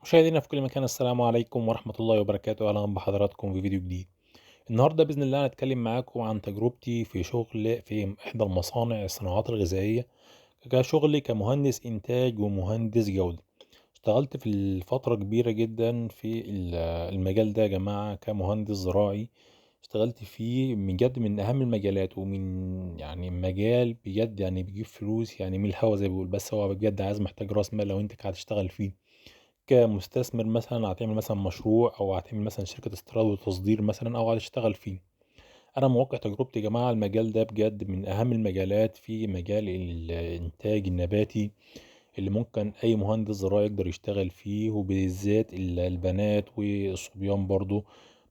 مشاهدينا في كل مكان، السلام عليكم ورحمة الله وبركاته. أهلا بحضراتكم في فيديو جديد. النهاردة بإذن الله هنتكلم معاكم عن تجربتي في شغل في إحدى المصانع الصناعات الغذائية كشغلي كمهندس إنتاج ومهندس جودة. اشتغلت في فترة كبيرة جدا في المجال ده يا جماعة كمهندس زراعي. اشتغلت فيه بجد من أهم المجالات، ومن يعني مجال بجد يعني بيجيب فلوس يعني من الهوا زي ما بيقول، بس هو بجد عايز محتاج رأس مال لو أنت قاعد تشتغل فيه كمستثمر، مثلا هتعمل مثلا مشروع او هتعمل مثلا شركة استيراد وتصدير مثلا او هتشتغل فيه. انا من واقع تجربتي يا جماعة المجال ده بجد من اهم المجالات في مجال الانتاج النباتي اللي ممكن اي مهندس زراعي يقدر يشتغل فيه، وبالذات البنات والصبيان برضو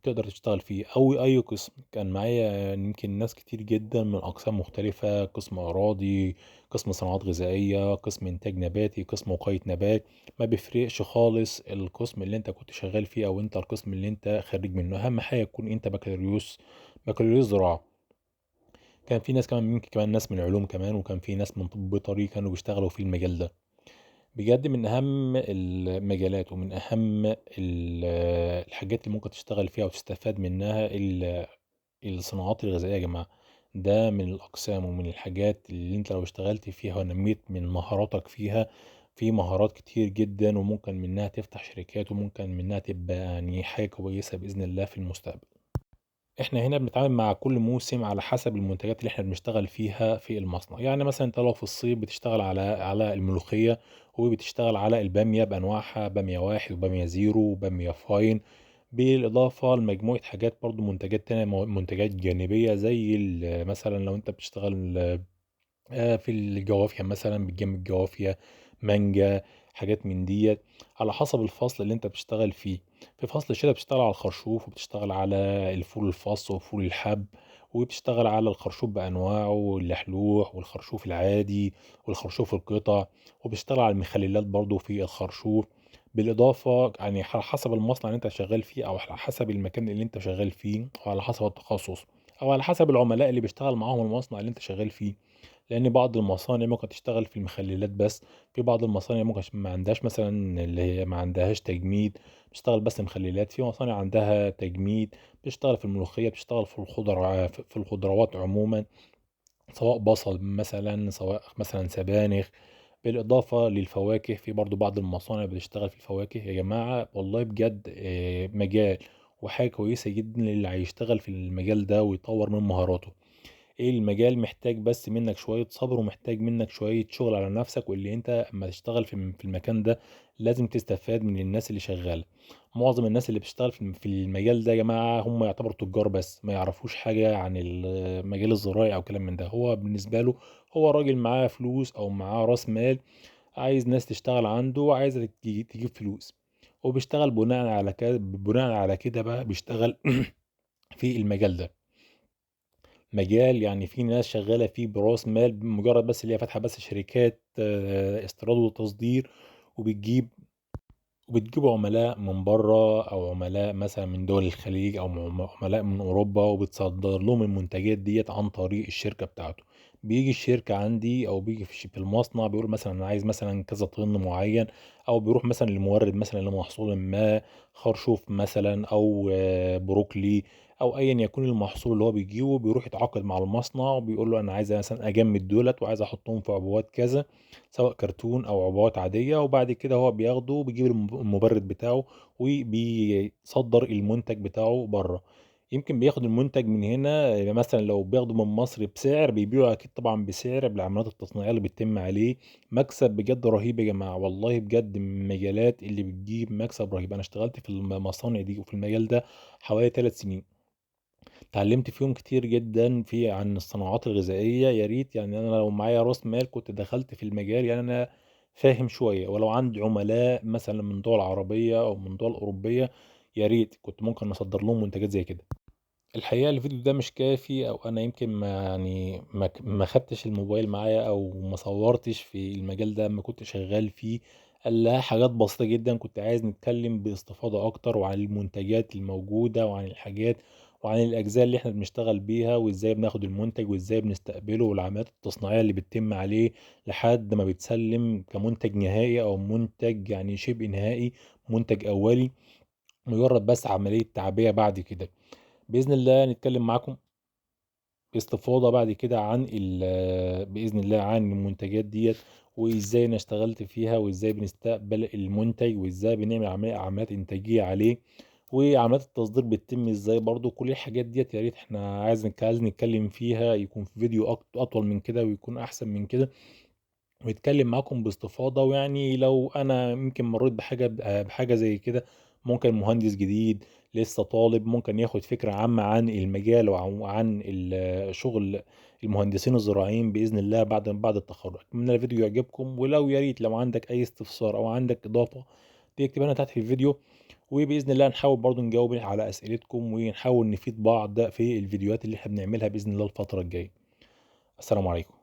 تقدر تشتغل فيه، او اي قسم. كان معايا يعني يمكن ناس كتير جدا من اقسام مختلفة: قسم اراضي، قسم صناعات غذائية، قسم انتاج نباتي، قسم وقاية نبات. ما بيفرقش خالص القسم اللي انت كنت شغال فيه او انت القسم اللي انت خريج منه، اهم حاجة يكون انت بكالوريوس زراعة. كان في ناس كمان، يمكن كمان ناس من علوم كمان، وكان في ناس من طب بيطري كانوا بيشتغلوا في المجال ده. بجد من أهم المجالات ومن أهم الحاجات اللي ممكن تشتغل فيها وتستفاد منها الصناعات الغذائية يا جماعة. ده من الأقسام ومن الحاجات اللي انت لو اشتغلت فيها ونميت من مهاراتك فيها، في مهارات كتير جدا وممكن منها تفتح شركات وممكن منها تبقى يعني حاجة كويسة بإذن الله في المستقبل. احنا هنا بنتعامل مع كل موسم على حسب المنتجات اللي احنا بنشتغل فيها في المصنع. يعني مثلا انت لو في الصيف بتشتغل على الملوخية، وبتشتغل على البامية بأنواعها: بامية واحد وبامية زيرو وبامية فاين، بالإضافة لمجموعة حاجات برضو منتجات تانية، منتجات جانبية زي مثلا لو انت بتشتغل في الجوافية، مثلا بتجمد الجوافية، مانجا، حاجات من ديت، على حسب الفصل اللي انت بتشتغل فيه. في فصل الشتاء بتشتغل على الخرشوف، وبتشتغل على الفول الفص وفول الحب، وبتشتغل على الخرشوف بأنواعه واللحلوح والخرشوف العادي والخرشوف القطع، وبتشتغل على المخللات برضو في الخرشوف. بالإضافة يعني على حسب المصنع اللي انت شغال فيه، أو على حسب المكان اللي انت شغال فيه، أو على حسب التخصص، أو على حسب العملاء اللي بيشتغل معاهم المصنع اللي انت شغال فيه. لأن بعض المصانع ممكن تشتغل في المخللات بس، في بعض المصانع ممكن عشان ما عندهاش مثلا اللي هي ما عندهاش تجميد بتشتغل بس مخللات، في مصانع عندها تجميد بتشتغل في الملوخية، بتشتغل في الخضر، في الخضروات عموما، سواء بصل مثلا، سواء مثلا سبانخ. بالإضافة للفواكه، في برضو بعض المصانع بتشتغل في الفواكه يا جماعة. والله بجد مجال وحاجة كويسة جدا للي هيشتغل في المجال ده ويطور من مهاراته. ايه المجال محتاج بس منك شوية صبر، ومحتاج منك شوية شغل على نفسك، واللي انت اما تشتغل في المكان ده لازم تستفاد من الناس اللي شغالة. معظم الناس اللي بتشتغل في المجال ده يا جماعة هم يعتبروا تجار بس، ما يعرفوش حاجة عن المجال الزراعي او كلام من ده. هو بالنسبة له هو راجل معاه فلوس او معاه راس مال، عايز ناس تشتغل عنده وعايزة تجيب فلوس، وبيشتغل بناء على كده بقى بيشتغل في المجال ده. مجال يعني في ناس شغالة فيه برأس مال بمجرد بس اللي هي فاتحة بس شركات استيراد وتصدير، وبتجيب وبتجيب عملاء من بره، او عملاء مثلا من دول الخليج، او عملاء من اوروبا، وبتصدر لهم المنتجات ديت عن طريق الشركة بتاعته. بيجي الشركة عندي او بيجي في المصنع بيقول مثلا انا عايز مثلا كذا طن معين، او بيروح مثلا لمورد مثلا لمحصول ما، خرشوف مثلا او بروكلي، او ايا يكون المحصول اللي هو بيجيبه، بيروح يتعاقد مع المصنع وبيقول له انا عايز مثلا اجمد دولت وعايز احطهم في عبوات كذا، سواء كرتون او عبوات عاديه. وبعد كده هو بياخده وبيجيب المبرد بتاعه وبيصدر المنتج بتاعه بره. يمكن بياخد المنتج من هنا، يعني مثلا لو بياخده من مصر بسعر بيبيعه اكيد طبعا بسعر بالعمليات التصنيعيه اللي بتتم عليه. مكسب بجد رهيب يا جماعه، والله بجد من المجالات اللي بتجيب مكسب رهيب. انا اشتغلت في المصانع دي وفي المجال ده حوالي 3 سنين، اتعلمت فيهم كتير جدا عن الصناعات الغذائية. يا ريت يعني انا لو معايا راس مال كنت دخلت في المجال، يعني انا فاهم شوية، ولو عندي عملاء مثلا من دول عربية او من دول اوروبية يا ريت كنت ممكن اصدر لهم منتجات زي كده. الحقيقة الفيديو ده مش كافي، او انا يمكن ما يعني ما خدتش الموبايل معايا او ما صورتش في المجال ده ما كنت شغال فيه، الا حاجات بسيطة جدا. كنت عايز نتكلم باستفاضة اكتر وعن المنتجات الموجودة وعن الحاجات وعن الأجزاء اللي إحنا بنشتغل بيها، وإزاي بناخد المنتج وإزاي بنستقبله، والعمليات التصنيعية اللي بتتم عليه لحد ما بيتسلم كمنتج نهائي أو منتج يعني شبه نهائي، منتج أولي، مجرد بس عملية تعبئة بعد كده. بإذن الله نتكلم معاكم باستفاضة بعد كده عن بإذن الله عن المنتجات ديّة، وإزاي أنا اشتغلت فيها، وإزاي بنستقبل المنتج، وإزاي بنعمل عمليات إنتاجية عليه، وعمليات التصدير بتتم إزاي برضه. كل الحاجات ديّة يا ريت إحنا عايز نتكلم فيها يكون في فيديو أطول من كده ويكون أحسن من كده. ويتكلم معاكم باستفاضة، ويعني لو أنا يمكن مرّيت بحاجة زي كده، ممكن مهندس جديد لسه طالب ممكن ياخد فكرة عامة عن المجال وعن شغل المهندسين الزراعيين بإذن الله بعد التخرُّج. أتمنى الفيديو يعجبكم، ولو يا ريت لو عندك أي استفسار أو عندك إضافة تكتبها لنا تحت في الفيديو، وبإذن الله نحاول برضه نجاوب على أسئلتكم، ونحاول نفيد بعض في الفيديوهات اللي إحنا بنعملها بإذن الله الفترة الجاية. السلام عليكم.